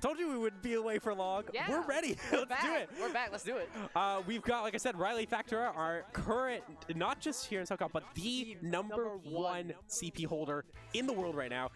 Told you we wouldn't be away for long. Yeah, We're ready. We're Let's do it. We're back. Let's do it. We've got, like I said, Riley Factura, our current, not just here in SoCal, but the number one CP holder in the world right now,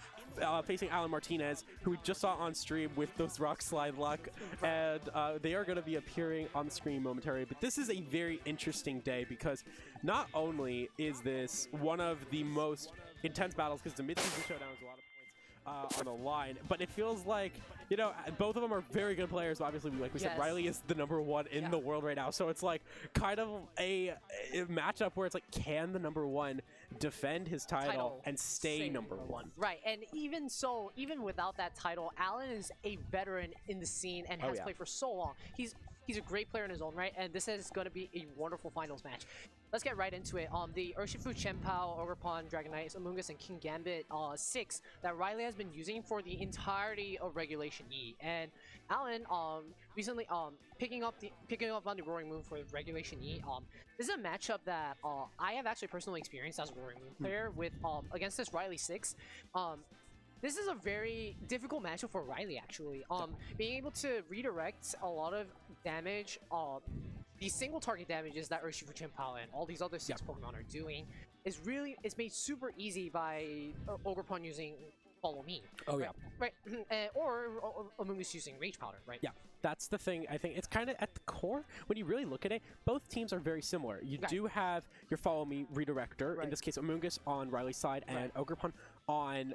facing Allan Martinez, who we just saw on stream with those rock slide luck, and they are going to be appearing on the screen momentarily. But this is a very interesting day because not only is this one of the most intense battles, because the mid-season showdown is a lot of points on the line, but it feels like, you know, both of them are very good players. Obviously, like we said, Riley is the number one in the world right now, so it's like kind of a matchup where it's like, can the number one defend his title and stay number one? Right, and even so, even without that title, Allan is a veteran in the scene and has played for so long. He's a great player in his own right, and this is going to be a wonderful finals match. Let's get right into it. The Urshifu, Chien-Pao, Ogerpon, Dragon Knight, Amoonguss, and King Gambit 6 that Riley has been using for the entirety of Regulation E. And Allan recently picking up on the Roaring Moon for Regulation E. This is a matchup that I have actually personally experienced as a Roaring Moon player with against this Riley 6. This is a very difficult matchup for Riley, actually. Being able to redirect a lot of damage, the single target damages that Urshifu, Chien-Pao, and all these other 6 Pokemon are doing is made super easy by Ogerpon using Follow Me. Oh, right? Or Amoonguss using Rage Powder, right? Yeah, that's the thing. I think it's kind of at the core, when you really look at it, both teams are very similar. You do have your Follow Me Redirector, in this case Amoonguss on Riley's side and Ogerpon on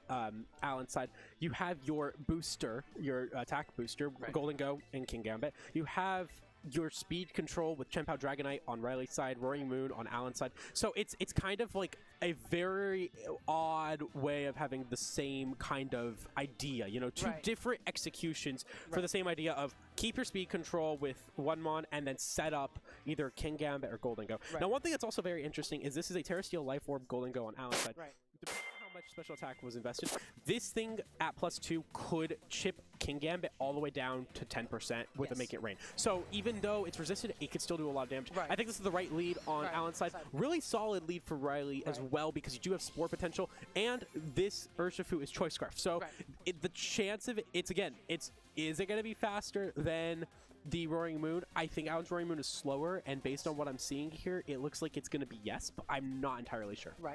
Allan's side. You have your booster, your attack booster, Golden Go and King Gambit. You have your speed control with Chien-Pao Dragonite on Riley's side, Roaring Moon on Allan's side. So it's kind of like a very odd way of having the same kind of idea, you know, two different executions for the same idea of keep your speed control with one mon and then set up either King Gambit or Golden Go. Now, one thing that's also very interesting is this is a Terra Steel Life Orb Golden Go on Allan's side. Depending on how much special attack was invested, this thing at +2 could chip King Gambit all the way down to 10% with a Make It Rain. So even though it's resisted, it could still do a lot of damage. I think this is the right lead on Allan's side. Really solid lead for Riley as well, because you do have Spore potential, and this Urshifu is Choice Scarf. So the chance of it, is it going to be faster than the Roaring Moon? I think Allan's Roaring Moon is slower, and based on what I'm seeing here, it looks like it's going to be yes, but I'm not entirely sure. You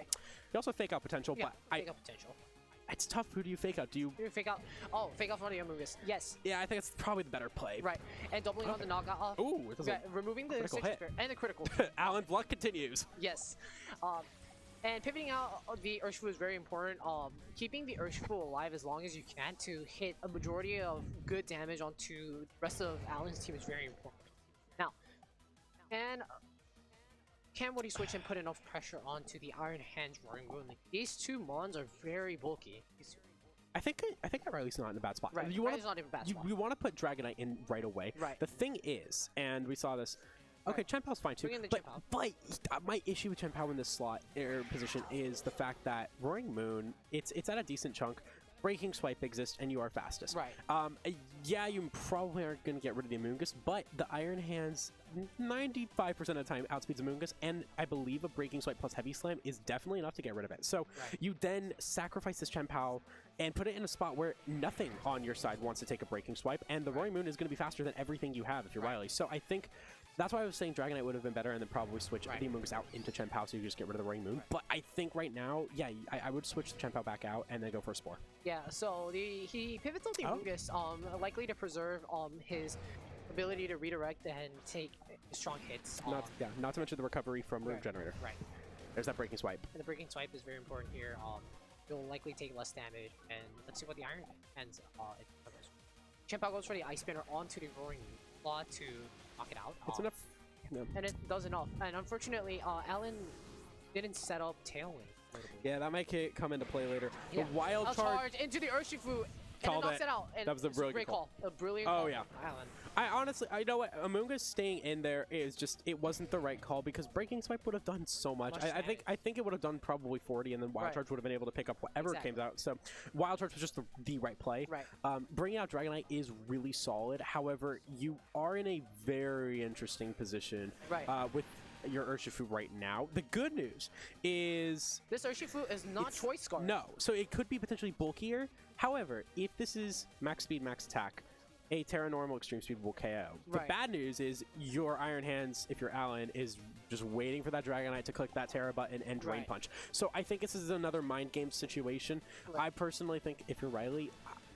also have Fake Out potential, but Fake Out potential. It's tough. Who do you Fake Out? Do you Fake Out? Oh, Fake Out for the Amoonguss. Yes. Yeah, I think it's probably the better play. And doubling on the knockout. Ooh, it doesn't. Removing the critical hit. And the critical. Allan's luck continues. Yes. And pivoting out the Urshifu is very important. Keeping the Urshifu alive as long as you can to hit a majority of good damage onto the rest of Allan's team is very important. Now, can Woody switch and put enough pressure onto the Iron Hands Roaring Moon? Like, these two mons are very bulky. I think that Riley's not in a bad spot. Riley's not in a bad spot. You want to put Dragonite in right away. The thing is, and we saw this. Okay, Chien-Pao's fine too, but my issue with Chien-Pao in this slot position is the fact that Roaring Moon, it's at a decent chunk. Breaking Swipe exists, and you are fastest. Yeah, you probably aren't going to get rid of the Amoonguss, but the Iron Hands 95% of the time outspeeds Amoonguss, and I believe a Breaking Swipe plus Heavy Slam is definitely enough to get rid of it. So you then sacrifice this Chien-Pao and put it in a spot where nothing on your side wants to take a Breaking Swipe, and the Roaring Moon is going to be faster than everything you have if you're Riley. So I think that's why I was saying Dragonite would have been better, and then probably switch the Amoonguss out into Chien-Pao so you just get rid of the Roaring Moon. But I think right now, yeah, I would switch the Chien-Pao back out and then go for a Spore. Yeah, so he pivots on the Amoonguss, likely to preserve his ability to redirect and take strong hits. Not to mention the recovery from Room Generator. There's that Breaking Swipe. And the Breaking Swipe is very important here. You'll likely take less damage, and let's see what the Iron Hands covers. Chien-Pao goes for the Ice Spinner onto the Roaring Claw to knock it out. It's enough. And it does enough. And unfortunately, Allan didn't set up Tailwind. Yeah, that might come into play later. The Wild Charge into the Urshifu. And it knocks it out. And that was a brilliant great call. A brilliant call. Allan. I honestly, I know what, Amoonguss staying in there is just, it wasn't the right call because Breaking Swipe would have done so much. I think it would have done probably 40, and then Wild Charge would have been able to pick up whatever came out. So Wild Charge was just the right play. Bringing out Dragonite is really solid. However, you are in a very interesting position with your Urshifu right now. The good news is this Urshifu is not Choice Scarf. No, so it could be potentially bulkier. However, if this is max speed, max attack, a Terra Normal Extreme Speed will KO. The bad news is your Iron Hands, if you're Allan, is just waiting for that Dragonite to click that Terra button and Drain Punch. So I think this is another mind game situation. I personally think if you're Riley,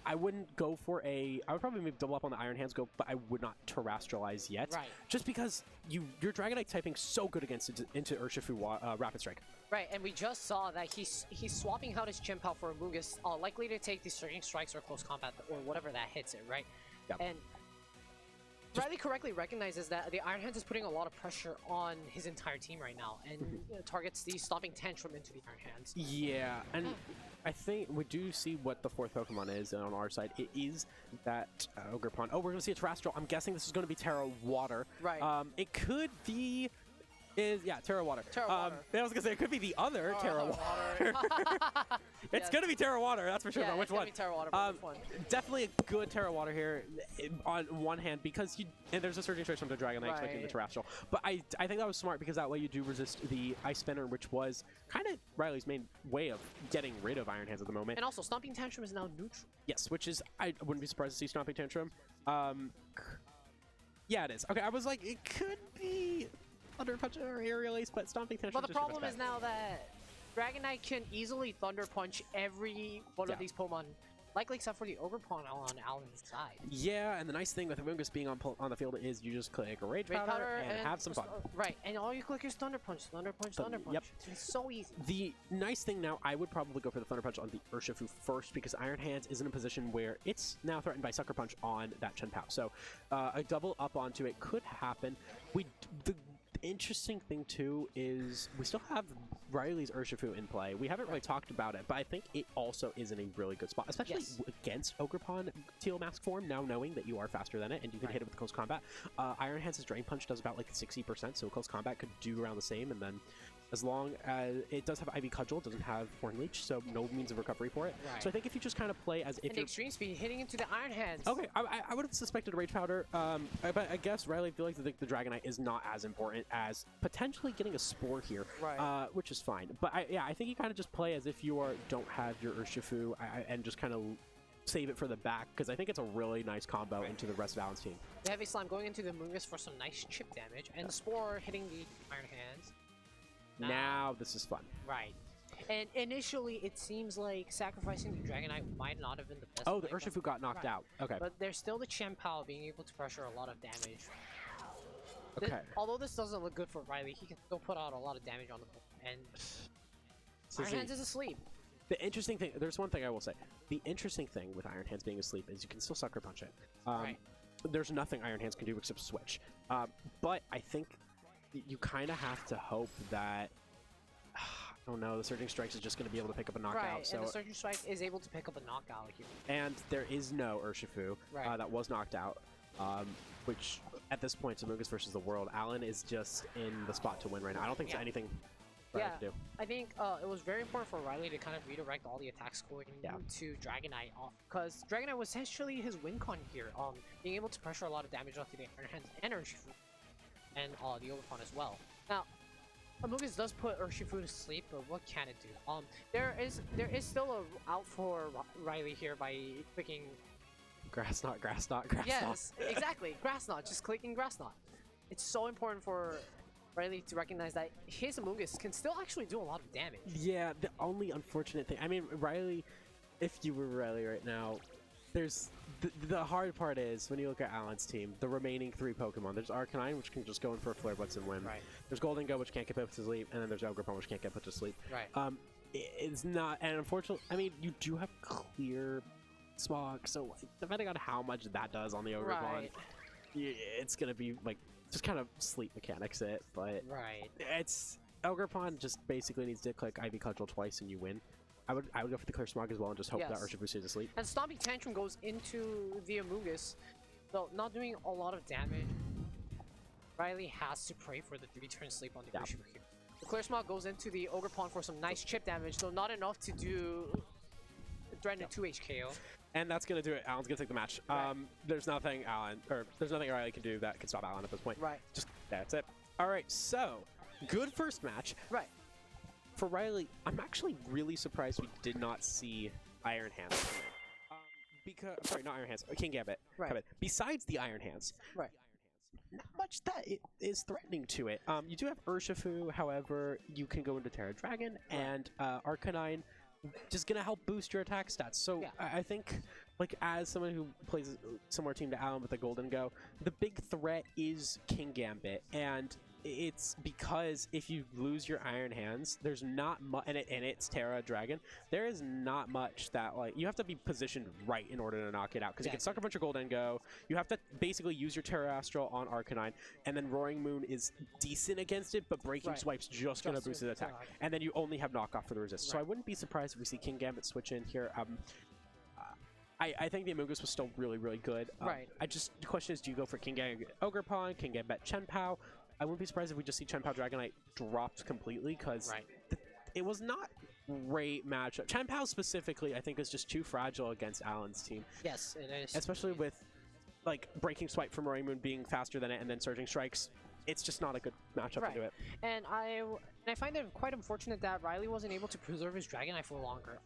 I wouldn't go for I would probably maybe double up on the Iron Hands go, but I would not Terrestrialize yet. Just because your Dragonite typing so good against into Urshifu Rapid Strike. Right, and we just saw that he's swapping out his Chien-Pao for Amoonguss, likely to take these Surging Strikes or Close Combat or whatever that hits it, right? Yep. And Riley correctly recognizes that the Iron Hands is putting a lot of pressure on his entire team right now, and targets the Stomping Tantrum into the Iron Hands. Yeah, and I think we do see what the fourth Pokemon is on our side. It is that Ogerpon. Oh, we're going to see a Terrestrial. I'm guessing this is going to be Terra Water. Right. It could be... Terra Water. Terra Water. I was gonna say it could be the other Terra Water. It's gonna be Terra Water, that's for sure. But which one? Be Terra Water, but which one? Definitely a good Terra Water here on one hand because and there's a Surging Strike from the Dragonite expecting the Terrestrial. But I think that was smart because that way you do resist the Ice Spinner, which was kind of Riley's main way of getting rid of Iron Hands at the moment. And also Stomping Tantrum is now neutral. Yes, which is I wouldn't be surprised to see Stomping Tantrum. Yeah, it is. Okay, I was like, it could be Thunder Punch or Aerial Ace, but Stomping Tantrum. But the problem is now that Dragonite can easily Thunder Punch every one of these Pokemon, likely except for the Ogerpon on Allan's side. Yeah, and the nice thing with Amoonguss being on the field is you just click a Rage Powder and have some fun. Right, and all you click is Thunder Punch, Thunder Punch, Thunder Punch. Yep. It's so easy. The nice thing now, I would probably go for the Thunder Punch on the Urshifu first because Iron Hands is in a position where it's now threatened by Sucker Punch on that Chien-Pao. So a double up onto it could happen. The interesting thing too is we still have Riley's Urshifu in play. We haven't really talked about it, but I think it also is in a really good spot, especially against Ogerpon Teal Mask form, now knowing that you are faster than it and you can hit it with Close Combat. Iron Hands' Drain Punch does about like 60%, so Close Combat could do around the same, and then as long as it does have Ivy Cudgel, it doesn't have Horn Leech, so no means of recovery for it. So I think if you just kind of play as if you're... Extreme Speed hitting into the Iron Hands. Okay, I would have suspected Rage Powder, but I guess Riley feels like the Dragonite is not as important as potentially getting a Spore here, which is fine. But I think you kind of just play as if you don't have your Urshifu and just kind of save it for the back, because I think it's a really nice combo into the rest of Allan's team. The Heavy Slime going into the Amoonguss for some nice chip damage, and the Spore hitting the Iron Hands. Now this is fun. Right. And initially, it seems like sacrificing the Dragonite might not have been the best. Oh, the Urshifu got knocked out. Okay. But there's still the Chien-Pao being able to pressure a lot of damage. Okay. Although this doesn't look good for Riley, he can still put out a lot of damage on the board. And Iron Hands is asleep. The interesting thing, there's one thing I will say. The interesting thing with Iron Hands being asleep is you can still Sucker Punch it. There's nothing Iron Hands can do except switch. But I think you kind of have to hope that, I don't know, the Surging Strikes is just going to be able to pick up a knockout. Right, so, and the Surging Strike is able to pick up a knockout here. And there is no Urshifu that was knocked out, which at this point, Amoonguss versus the world, Allan is just in the spot to win right now. I don't think there's anything Riley can do. I think it was very important for Riley to kind of redirect all the attacks going to Dragonite, because Dragonite was essentially his win con here, being able to pressure a lot of damage onto the Iron Hands and Urshifu. And the Ogerpon as well. Now, Amoonguss does put Urshifu to sleep, but what can it do? There is still a out for Riley here by clicking Grass Knot, Grass Knot, Grass Knot. Yes, exactly. Grass Knot, just clicking Grass Knot. It's so important for Riley to recognize that his Amoonguss can still actually do a lot of damage. Yeah, the only unfortunate thing, I mean, Riley, if you were Riley right now, there's the hard part is when you look at Allan's team, the remaining 3 Pokemon. There's Arcanine, which can just go in for a Flare Blitz and win. There's Golden Go, which can't get put to sleep, and then there's Ogerpon, which can't get put to sleep. It's not, and unfortunately, I mean, you do have clear Smog, so depending on how much that does on the Ogerpon, it's gonna be like just kind of sleep mechanics it. But it's Ogerpon just basically needs to click Ivy Cudgel twice and you win. I would go for the Clear Smog as well and just hope that Urshifu stays asleep. And Stomping Tantrum goes into the Amoonguss, though not doing a lot of damage. Riley has to pray for the 3-turn sleep on the Urshifu here. The Clear Smog goes into the Ogerpon for some nice chip damage, though not enough to do threaten a 2H KO. And that's gonna do it. Allan's gonna take the match. There's nothing Riley can do that can stop Allan at this point. Just that's it. All right, so good first match. For Riley, I'm actually really surprised we did not see Iron Hands come in. because sorry, not Iron Hands, King Gambit. Right. Besides the Iron Hands, Right. not much that is threatening to it. You do have Urshifu, however, you can go into Terra Dragon, and Arcanine just gonna help boost your attack stats. So I think, like, as someone who plays a similar team to Allan with the Golden Go, the big threat is King Gambit, and it's because if you lose your Iron Hands, there's not much, and it's Terra Dragon, there is not much that, like, you have to be positioned right in order to knock it out, because you can suck a bunch of Golden Go, you have to basically use your Terra Astral on Arcanine, and then Roaring Moon is decent against it, but Breaking Swipe's just gonna boost his attack, and then you only have knockoff for the resist. So I wouldn't be surprised if we see King Gambit switch in here. I think the Amoonguss was still really, really good. The question is, do you go for King Gambit Ogerpon, King Gambit Chien-Pao? I wouldn't be surprised if we just see Chien-Pao Dragonite dropped completely, because it was not great matchup. Chien-Pao specifically, I think, is just too fragile against Allan's team. Yes, it is. Especially with, like, Breaking Swipe from Roaring Moon being faster than it, and then Surging Strikes. It's just not a good matchup to do it. And I find it quite unfortunate that Riley wasn't able to preserve his Dragonite for longer.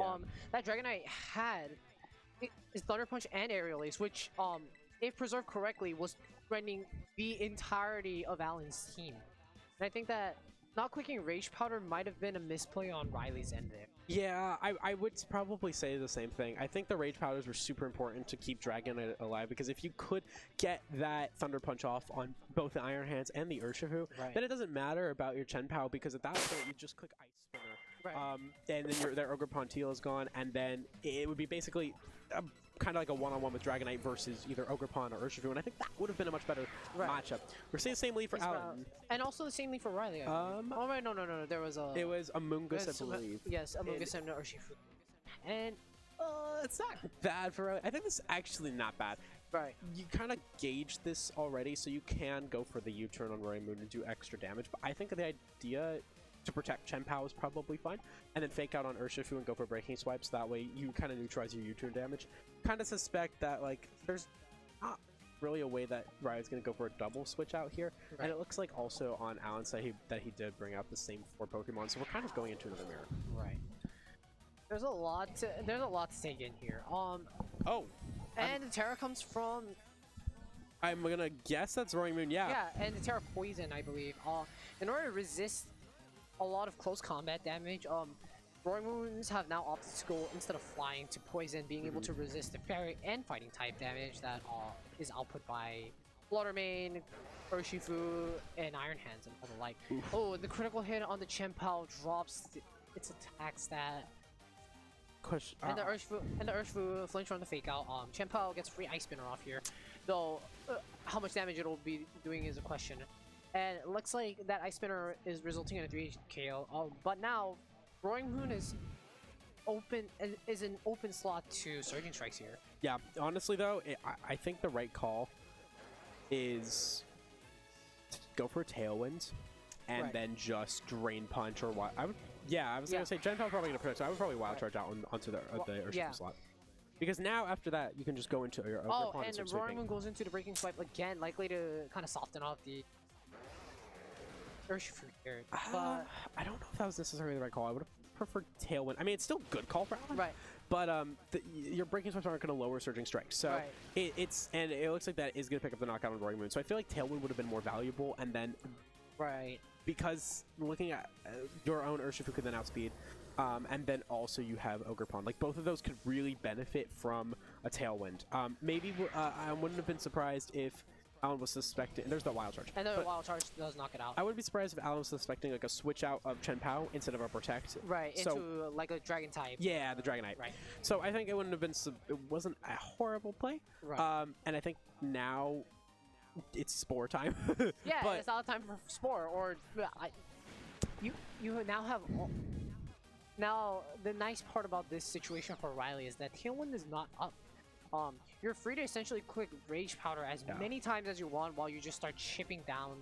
That Dragonite had his Thunder Punch and Aerial Ace, which, if preserved correctly, was threatening the entirety of Allan's team. And I think that not clicking Rage Powder might have been a misplay on Riley's end there. Yeah, I would probably say the same thing. I think the Rage Powders were super important to keep Dragonite alive, because if you could get that Thunder Punch off on both the Iron Hands and the Urshifu, then it doesn't matter about your Chien-Pao, because at that point you just click Ice Spinner. And then their Ogerpon Teal is gone, and then it would be basically kind of like a one-on-one with Dragonite versus either Ogerpon or Urshifu, and I think that would have been a much better matchup. We're seeing the same lead for Allan. And also the same lead for Riley. Oh, right, no. There was a... It was Amoonguss, I believe. Yes, Amoonguss and Urshifu. And... it's not bad for Riley. I think this is actually not bad. You kind of gauge this already, so you can go for the U-turn on Roaring Moon and do extra damage, but I think the idea to protect Chien-Pao is probably fine, and then fake out on Urshifu and go for Breaking Swipes. That way you kind of neutralize your U-turn damage. Kind of suspect that, like, there's not really a way that Riley's going to go for a double switch out here, and it looks like also on Allan's side that he did bring out the same 4 Pokemon, so we're kind of going into another mirror. There's a lot to take in here. And the Terra comes from... I'm gonna guess that's Roaring Moon, Yeah, and the Terra Poison, I believe. In order to resist a lot of close combat damage, Roaring Moons have now opted to go, instead of flying, to Poison, being able to resist the Fairy and Fighting type damage that is output by Watermane, Urshifu, and Iron Hands, and all the like. Oh, the critical hit on the Chien-Pao drops its attack stat. And the Urshifu flinch from the fake out. Chien-Pao gets free Ice Spinner off here, though how much damage it'll be doing is a question. And it looks like that Ice Spinner is resulting in a 3 KO. But now Roaring Moon is an open slot to Surging Strikes here. Yeah, honestly though, I think the right call is to go for a Tailwind and then just Drain Punch or what. I was gonna say Chien-Pao probably gonna protect, so I would probably Wild Charge out onto the Urshifu slot. Because now after that you can just go into your Ogerpon and Roaring Moon goes into the Breaking Swipe again, likely to kind of soften off the Urshifu here. But I don't know if that was necessarily the right call. I would have preferred Tailwind. I mean, it's still a good call for Allan. But your Breaking Swipes aren't going to lower Surging Strikes. So and it looks like that is going to pick up the knockout on Roaring Moon. So I feel like Tailwind would have been more valuable. And then because looking at your own Urshifu could then outspeed. And then also you have Ogerpon. Like, both of those could really benefit from a Tailwind. Maybe I wouldn't have been surprised if Allan was suspecting... There's the Wild Charge. And the Wild Charge does knock it out. I wouldn't be surprised if Allan was suspecting, like, a switch out of Chien-Pao instead of a Protect. Into, like, a Dragon type. Yeah, the Dragonite. So I think it wouldn't have been... It wasn't a horrible play. And I think now it's Spore time. It's not time for Spore. Or... You now have... Now, the nice part about this situation for Riley is that Tailwind is not up. You're free to essentially click Rage Powder as many times as you want while you just start chipping down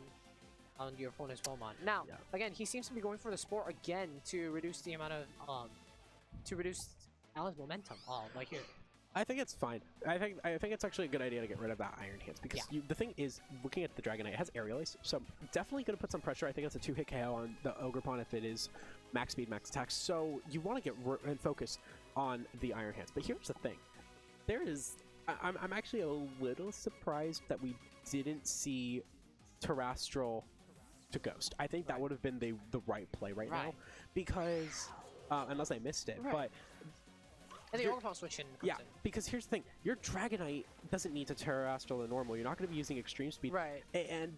on your opponent's Pokemon. Now, again, he seems to be going for the Spore again to reduce the amount of to reduce Allan's momentum. Like here. I think it's fine. I think it's actually a good idea to get rid of that Iron Hands because the thing is, looking at the Dragonite, it has Aerial Ace, so definitely going to put some pressure. I think it's a 2-hit KO on the Ogerpon if it is max speed, max attack. So you want to get and focus on the Iron Hands. But here's the thing. I'm actually a little surprised that we didn't see Terrestrial to Ghost. I think that would have been the right play right now, because unless I missed it, but and the overpower switch in. Yeah, because here's the thing: your Dragonite doesn't need to Terrestrial the normal. You're not going to be using extreme speed, and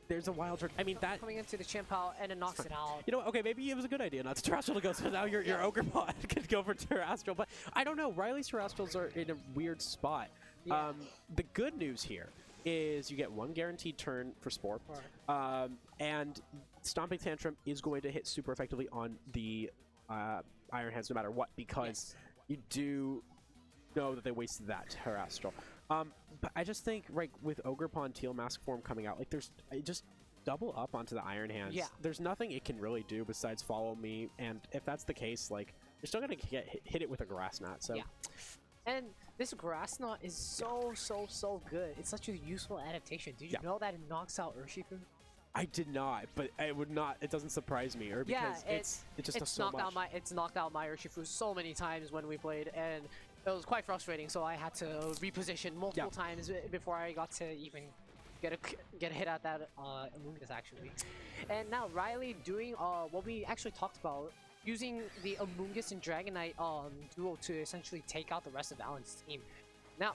there's a wild turn. I mean, that coming into the Chien-Pao and it knocks it out. You know what? Okay, maybe it was a good idea not to Terrestrial to go, so now your Ogrepon could go for Terrestrial. But I don't know. Riley's Terrestrials are in a weird spot. Yeah. The good news here is you get one guaranteed turn for Spore, and Stomping Tantrum is going to hit super effectively on the Iron Hands no matter what, because you do know that they wasted that Terrestrial. But I just think, like, with Ogrepon Teal Mask form coming out, like, just double up onto the Iron Hands. Yeah. There's nothing it can really do besides follow me, and if that's the case, like, you're still gonna hit it with a Grass Knot. So. Yeah. And this Grass Knot is so good. It's such a useful adaptation. Did you know that it knocks out Urshifu? I did not, but it would not. It doesn't surprise me, or because it just does so much. It's knocked out my Urshifu so many times when we played, and it was quite frustrating. So I had to reposition multiple times before I got to even get a hit at that Amoonguss actually. And now Riley doing what we actually talked about, using the Amoonguss and Dragonite duo to essentially take out the rest of Allan's team. Now,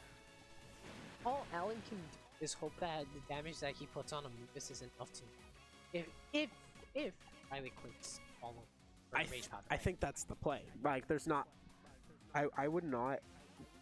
all Allan can do is hope that the damage that he puts on Amoonguss is enough to, if Riley clicks follow Rage Powder. I think that's the play. Like, there's not. I would not.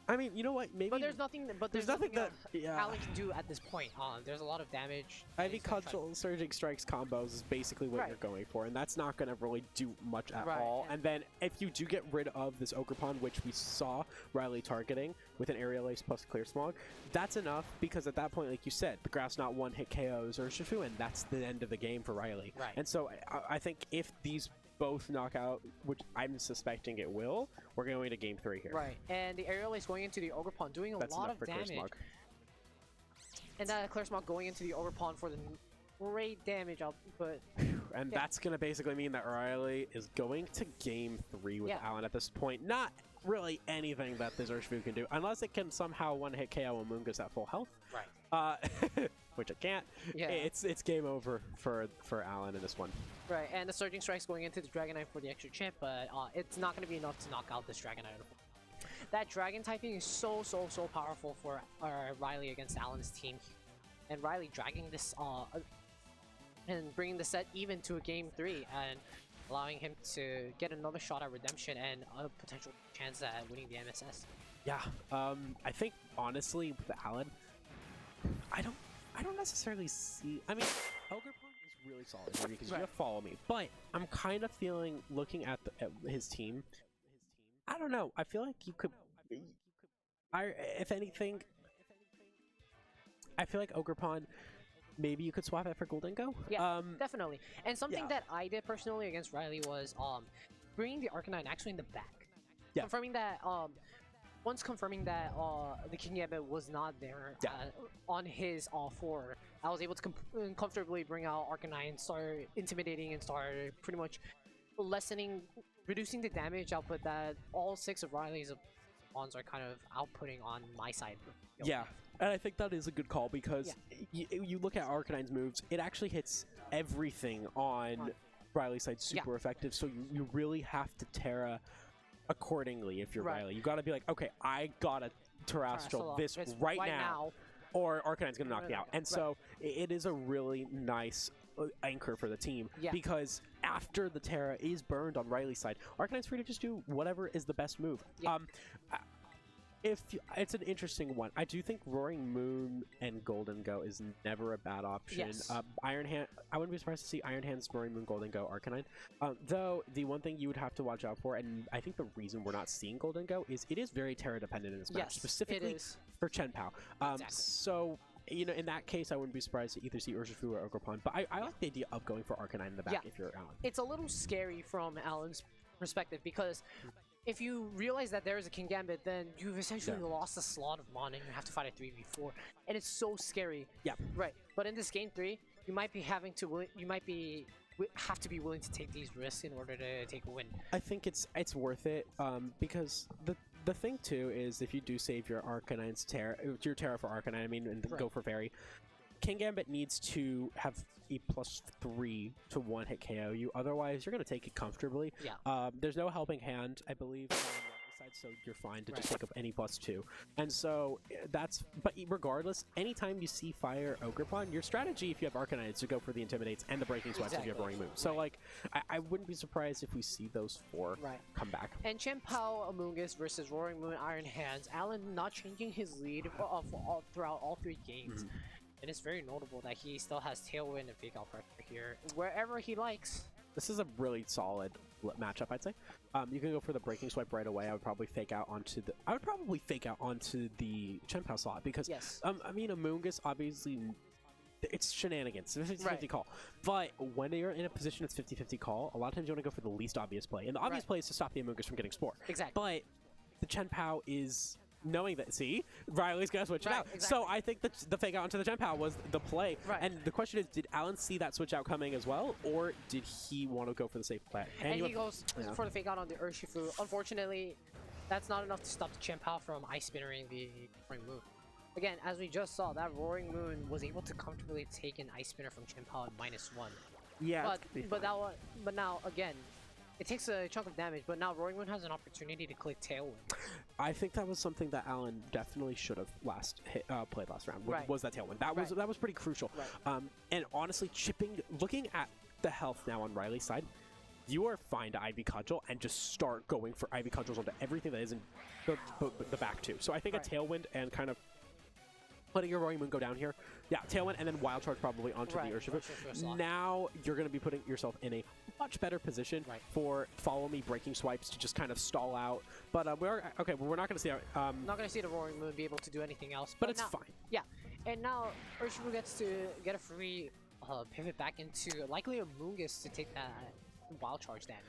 I mean, you know what? Maybe. But there's nothing. But there's nothing that Allan can do at this point. There's a lot of damage. I think Cudgel Surging Strikes combos is basically what you're going for, and that's not going to really do much at all. And then if you do get rid of this Ogrepon, which we saw Riley targeting with an Aerial Ace plus Clear Smog, that's enough, because at that point, like you said, the Grass Knot one-hit KOs Urshifu, and that's the end of the game for Riley. And so I think if these both knock out, which I'm suspecting it will, we're going to game 3 here. And the Aerial Ace going into the Ogrepon doing a lot of damage. And that Clear Smog going into the Ogrepon for the great damage output. And that's going to basically mean that Riley is going to game 3 with Allan at this point. Not really anything that this Urshifu can do, unless it can somehow one-hit KO Amoonguss at full health. Which it can't. It's game over for Allan in this one. And the Surging Strike's going into the Dragonite for the extra chip, but it's not going to be enough to knock out this Dragonite. That Dragon typing is so powerful for Riley against Allan's team. And Riley dragging this and bringing the set even to a game 3 and allowing him to get another shot at redemption and a potential chance at winning the MSS. I think honestly with Allan, I don't necessarily see. I mean, Ogrepon is really solid because you have Follow Me, but I'm kind of feeling, looking at his team, I don't know. I feel like you could. If anything, I feel like Ogrepon, maybe you could swap it for Golden Go. Definitely. And something that I did personally against Riley was bringing the Arcanine actually in the back, confirming that once confirming that the King Gambit was not there on his forward, I was able to comfortably bring out Arcanine, start intimidating, and start pretty much reducing the damage output that all 6 of Riley's pawns are kind of outputting on my side. And I think that is a good call, because you look at Arcanine's moves, it actually hits everything on Riley's side super effective, so you really have to Terra accordingly if you're Riley. You gotta be like, okay, I gotta Terrestrial this right now, or Arcanine's gonna knock me out. And so it is a really nice anchor for the team, because after the Terra is burned on Riley's side, Arcanine's free to just do whatever is the best move. It's an interesting one. I do think Roaring Moon and Golden Go is never a bad option. Iron Hand, I wouldn't be surprised to see Iron Hands, Roaring Moon, Golden Go, Arcanine. Though the one thing you would have to watch out for, and I think the reason we're not seeing Golden Go, is it is very Terra dependent in this match, specifically for Chien-Pao. So, you know, in that case, I wouldn't be surprised to either see Urshifu or Ogrepon. But I like the idea of going for Arcanine in the back if you're Allan. It's a little scary from Allan's perspective, because if you realize that there is a King Gambit, then you've essentially lost a slot of mana and you have to fight a 3v4, and it's so scary. But in this game 3, you might be having to have to be willing to take these risks in order to take a win. I think it's worth it, because the thing too is if you do save your Arcanine's your Terra for Arcanine, I mean, and go for Fairy, King Gambit needs to have a +3 to 1-hit KO you. Otherwise, you're going to take it comfortably. Yeah. There's no helping hand, I believe, on the side, so you're fine to just take up any +2. And so that's. But regardless, anytime you see Fire Ogerpon, your strategy, if you have Arcanine, is to go for the Intimidates and the Breaking Sweats if you have Roaring Moon. So like, I wouldn't be surprised if we see those 4 come back. And Chien-Pao Amoonguss versus Roaring Moon Iron Hands. Allan not changing his lead throughout all 3 games. And it's very notable that he still has Tailwind and Fake Out Pressure here, wherever he likes. This is a really solid matchup, I'd say. You can go for the Breaking Swipe right away. I would probably fake out onto the Chien-Pao slot because, I mean, Amoonguss, obviously, it's shenanigans. It's a 50-50 call. But when you're in a position that's 50-50 call, a lot of times you want to go for the least obvious play. And the obvious play is to stop the Amoonguss from getting Spore. Exactly. But the Chien-Pao is... knowing that, see, Riley's gonna switch it out. Exactly. So I think that the fake out onto the Chien-Pao was the play. And the question is, did Allan see that switch out coming as well, or did he want to go for the safe play? And he goes for the fake out on the Urshifu. Unfortunately, that's not enough to stop the Chien-Pao from Ice Spinnering the Roaring Moon. Again, as we just saw, that Roaring Moon was able to comfortably take an Ice Spinner from Chien-Pao at -1. Yeah, but now again, it takes a chunk of damage, but now Roaring Moon has an opportunity to click Tailwind. I think that was something that Allan definitely should have played last round. Was that Tailwind? That was pretty crucial. And honestly, looking at the health now on Riley's side, you are fine to Ivy Cudgel and just start going for Ivy Cudgels onto everything that isn't the back two. So I think a Tailwind and kind of letting your Roaring Moon go down here. Yeah, Tailwind and then Wild Charge probably onto the Urshifu. Now you're going to be putting yourself in a much better position for Follow Me Breaking Swipes to just kind of stall out. But we're not going to see not going to see the Roaring Moon be able to do anything else. But it's fine. Yeah, and now Urshifu gets to get a free pivot back into likely a Amoonguss to take that Wild Charge damage.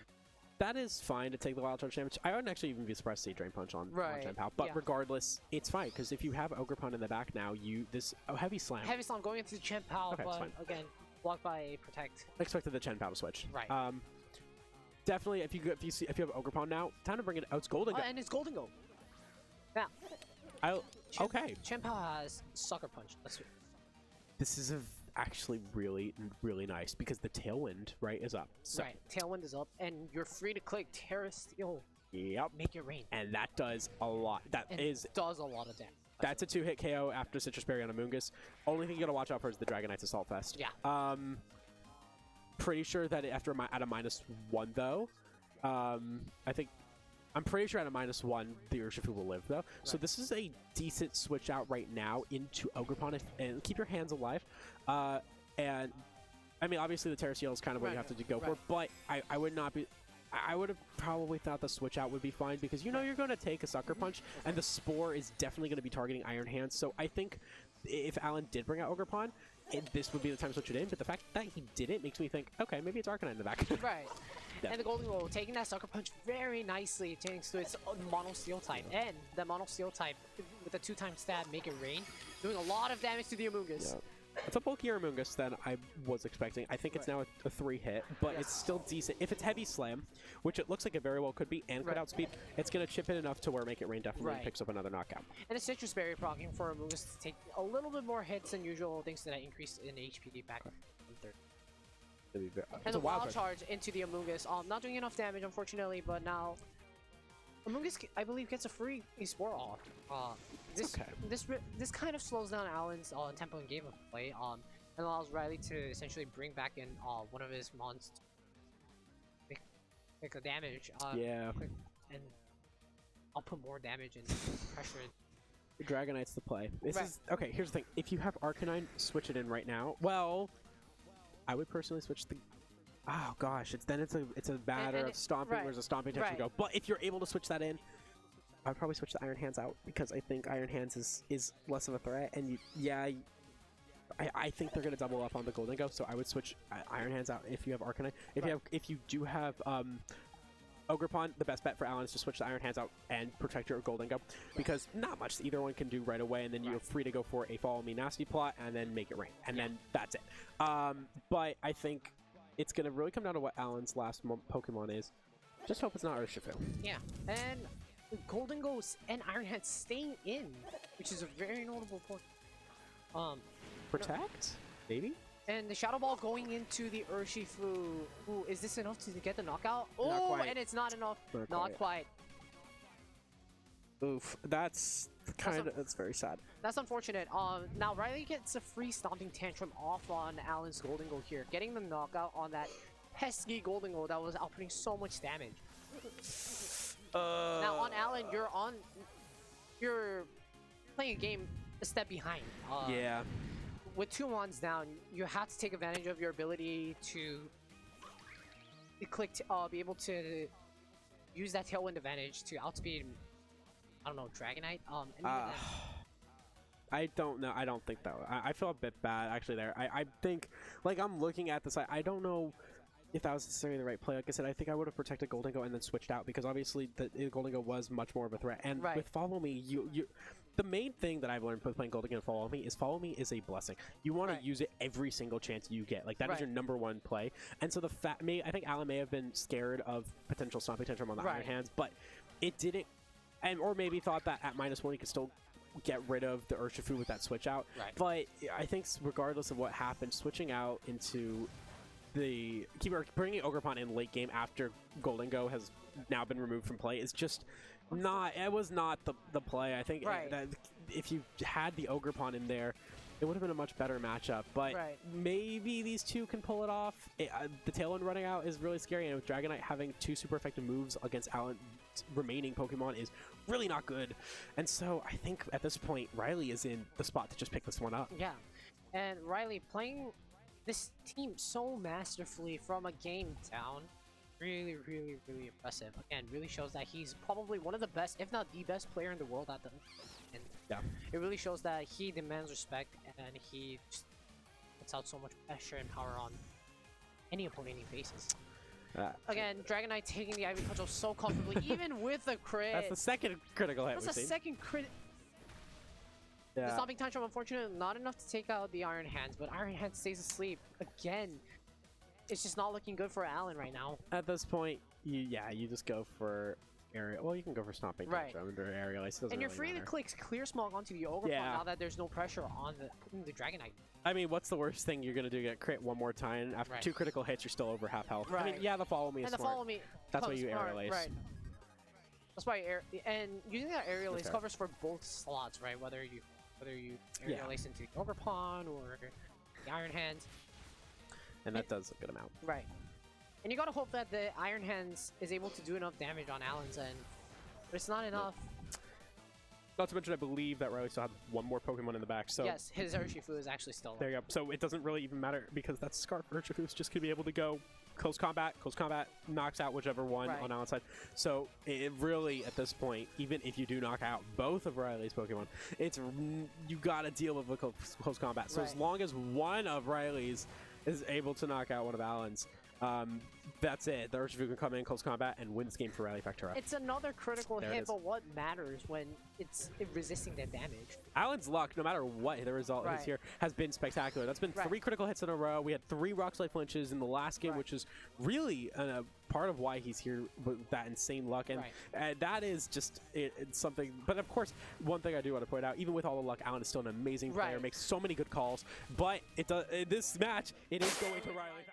That is fine to take the Wild Charge damage. I wouldn't actually even be surprised to see Drain Punch on Chien-Pao. But regardless, it's fine, because if you have Ogerpon in the back now, Heavy Slam. Heavy Slam going into the Chien-Pao, but again, blocked by Protect. I expected the Chien-Pao to switch. Definitely, if you have Ogerpon now, time to bring it out. It's Golden Go. And it's Golden Go. Now, Chien-Pao has Sucker Punch. This is actually really, really nice because the Tailwind is up. So. Tailwind is up, and you're free to click Terra Steel. Yep. Make it rain. And that does a lot. Does a lot of damage. That's a 2-hit KO after Citrus Berry on Amoonguss. Only thing you gotta watch out for is the Dragonite's Assault Fest. Yeah. Pretty sure that at a -1 though, I'm pretty sure at a -1 the Urshifu will live though. So this is a decent switch out right now into Ogerpon and keep your hands alive. And I mean, obviously the Terra Steel is kind of what you have to go for, but I would not be. I would have probably thought the switch out would be fine because you're going to take a Sucker Punch, and the Spore is definitely going to be targeting Iron Hands. So I think if Allan did bring out Ogerpon, this would be the time to switch it in. But the fact that he didn't makes me think, okay, maybe it's Arcanine in the back. Yeah. And the Golden Roll taking that Sucker Punch very nicely thanks to its Mono Steel type. And the Mono Steel type with a 2-time stab, Make It Rain, doing a lot of damage to the Amoonguss. Yeah. It's a bulkier Amoonguss than I was expecting. I think it's now a 3-hit, but it's still decent. If it's Heavy Slam, which it looks like it very well could be, and could outspeed, it's going to chip in enough to where Make It Rain definitely picks up another knockout. And a Citrus Berry proccing for Amoonguss to take a little bit more hits than usual thanks to that increase in HP back from 30. And the Wild Charge into the Amoonguss. Not doing enough damage, unfortunately, but now Amoonguss, I believe, gets a free Spore off. This kind of slows down Allan's tempo and game of play, and allows Riley to essentially bring back in one of his monsters, make a damage. And I'll put more damage and pressure. The Dragonite's the play. This is okay. Here's the thing: if you have Arcanine, switch it in right now. Well, I would personally switch the. Oh gosh, it's a matter of stomping. There's a stomping touch to go. But if you're able to switch that in, I'd probably switch the Iron Hands out because I think Iron Hands is less of a threat. And I think they're gonna double up on the Golden Go, so I would switch Iron Hands out if you have Arcanine. If you do have Ogerpon, the best bet for Allan is to switch the Iron Hands out and protect your Golden Go because not much either one can do right away, and then you're free to go for a Follow Me Nasty plot and then Make It Rain, and then that's it. But I think it's going to really come down to what Allan's last Pokemon is. Just hope it's not Urshifu. Yeah, and Golden Ghost and Iron Hand staying in, which is a very notable point. Protect? Maybe? And the Shadow Ball going into the Urshifu. Ooh, is this enough to get the knockout? Not Oh, quite. and it's not enough. Not Not quite. Oof, that's very sad. That's unfortunate. Now Riley gets a free Stomping Tantrum off on Allan's Golden Goal here, getting the knockout on that pesky Golden Goal that was outputting so much damage. Now on Allan, you're playing a game a step behind. Yeah. With 2 wands down, you have to take advantage of your ability to be able to use that tailwind advantage to outspeed, I don't know, Dragonite. I don't know. I don't think that. I feel a bit bad actually there. I think, like, I'm looking at this. I don't know if that was necessarily the right play. Like I said, I think I would have protected Golden Go and then switched out because obviously the Golden Go was much more of a threat. And with Follow Me, the main thing that I've learned with playing Golden Go and Follow Me is a blessing. You want to use it every single chance you get. Like that is your #1 play. And so I think Allan may have been scared of potential Stomping Tantrum on the Iron Hands, but it didn't, or maybe thought that at -1 he could still get rid of the Urshifu with that switch out. But I think regardless of what happened, switching out into bringing Ogerpon in late game after Golden Go has now been removed from play is just not. It was not the play. I think that if you had the Ogerpon in there, it would have been a much better matchup. But maybe these two can pull it off. The Tailwind running out is really scary, and with Dragonite having 2 super effective moves against Allan's remaining Pokemon is really not good. And so I think at this point, Riley is in the spot to just pick this one up. Yeah, and Riley playing this team so masterfully from a game down. Really, really, really impressive. Again, really shows that he's probably one of the best, if not the best player in the world at the end. Yeah. It really shows that he demands respect and he just puts out so much pressure and power on any opponent he faces. Again, Dragonite taking the Ivy Cudgel so comfortably, even with the crit. That's the second critical hit. That's the second crit. Yeah. The Stomping Tantrum, unfortunately, not enough to take out the Iron Hands, but Iron Hands stays asleep. Again, it's just not looking good for Allan right now. At this point, you just go for Aerial. Well, you can go for Stomping Tantrum under Aerial. And you're free to click Clear Smog onto the Ogerpon now that there's no pressure on the Dragonite. I mean, what's the worst thing you're going to do? Get crit one more time. After 2 critical hits, you're still over half health. I mean, yeah, the Follow Me is smart. And the Follow Me That's why you Aerial Ace. Right. That's why and using that Aerial Ace covers for both slots, right? Whether you Aerial Ace into the Ogerpon or the Iron Hands. And that does a good amount. Right. And you gotta hope that the Iron Hands is able to do enough damage on Allan's end. But it's not enough. Not to mention, I believe that Riley still had 1 more Pokemon in the back. So yes, his Urshifu is actually still there. You go. So it doesn't really even matter because that Scarf Urshifu is just going to be able to go close combat, knocks out whichever one on Allan's side. So it really, at this point, even if you do knock out both of Riley's Pokemon, you got to deal with close combat. So as long as one of Riley's is able to knock out one of Allan's, that's it. The Urshifu can come in close combat and win this game for Riley Factura. It's another critical hit, but what matters when it's resisting that damage? Allan's luck, no matter what the result is here, has been spectacular. That's been 3 critical hits in a row. We had 3 Rock Slide flinches in the last game, which is really part of why he's here with that insane luck. And that is just it's something. But of course, one thing I do want to point out, even with all the luck, Allan is still an amazing player, makes so many good calls. But this match, it is going to Riley Factura.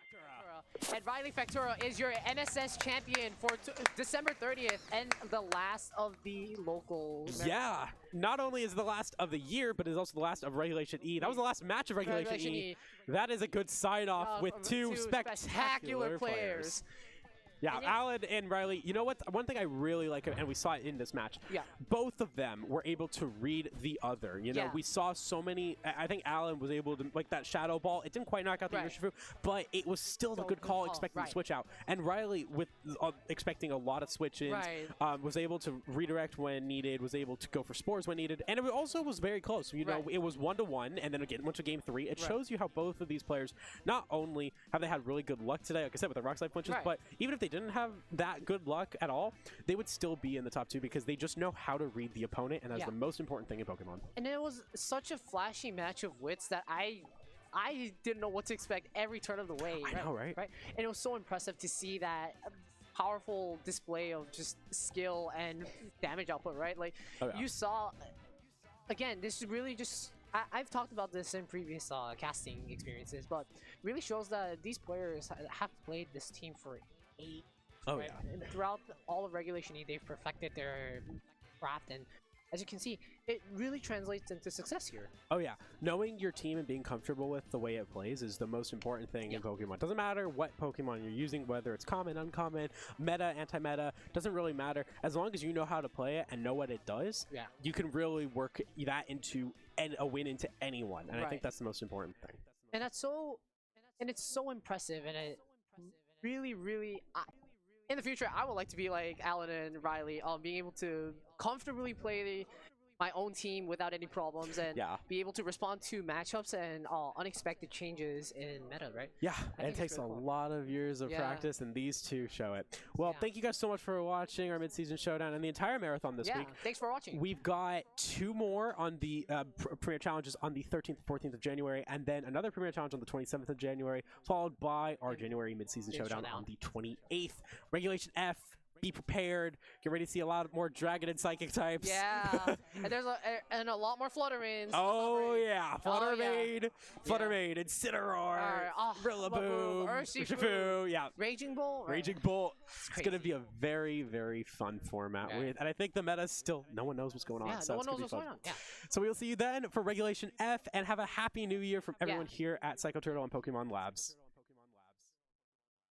And Riley Factura is your MSS champion for December 30th and the last of the local. Yeah, not only is the last of the year, but is also the last of Regulation E. That was the last match of Regulation E. That is a good sign-off with 2 spectacular players. Yeah, Allan and Riley, you know what? One thing I really like, and we saw it in this match, both of them were able to read the other. You know, we saw so many, I think Allan was able to, like that Shadow Ball, it didn't quite knock out the Urshifu, but it was still the good call, expecting to switch out. And Riley, with expecting a lot of switch-ins, was able to redirect when needed, was able to go for Spores when needed, and it also was very close. You know, it was 1-1, and then again, went to game 3. It shows you how both of these players, not only have they had really good luck today, like I said, with the Rock Slide flinches, but even if they didn't have that good luck at all, they would still be in the top 2 because they just know how to read the opponent, and that's the most important thing in Pokemon. And it was such a flashy match of wits that I didn't know what to expect every turn of the way. I know, right? And it was so impressive to see that powerful display of just skill and damage output, right? Like you saw, again, this is really just. I've talked about this in previous casting experiences, but really shows that these players have played this team for 8. Right? And throughout all of Regulation E, they've perfected their craft, and as you can see, it really translates into success here. Oh yeah, knowing your team and being comfortable with the way it plays is the most important thing in Pokemon. Doesn't matter what Pokemon you're using, whether it's common, uncommon, meta, anti-meta, doesn't really matter. As long as you know how to play it and know what it does, you can really work that into a win into anyone. And I think that's the most important thing. And that's it's so impressive, and it really, really. In the future, I would like to be like Allan and Riley, being able to comfortably play my own team without any problems, and be able to respond to matchups and unexpected changes in meta, right? Yeah, and it takes a lot of years of practice, and these two show it. Well, thank you guys so much for watching our mid-season showdown and the entire marathon this week. Thanks for watching. We've got 2 more on the Premier Challenges on the 13th and 14th of January, and then another Premier Challenge on the 27th of January, followed by our January mid-season showdown on the 28th. Regulation F. Be prepared. Get ready to see a lot more Dragon and Psychic types. Yeah, and there's a lot more Fluttermans. Oh yeah, Fluttermane, Incineroar, Rillaboom, Urshifu, Raging Bolt. Raging Bolt. It's gonna be a very, very fun format, and I think the meta's still no one knows what's going on. Yeah, so no one knows what's going on. Yeah. So we'll see you then for Regulation F, and have a happy New Year from everyone here at Psycho Turtle and Pokemon Labs.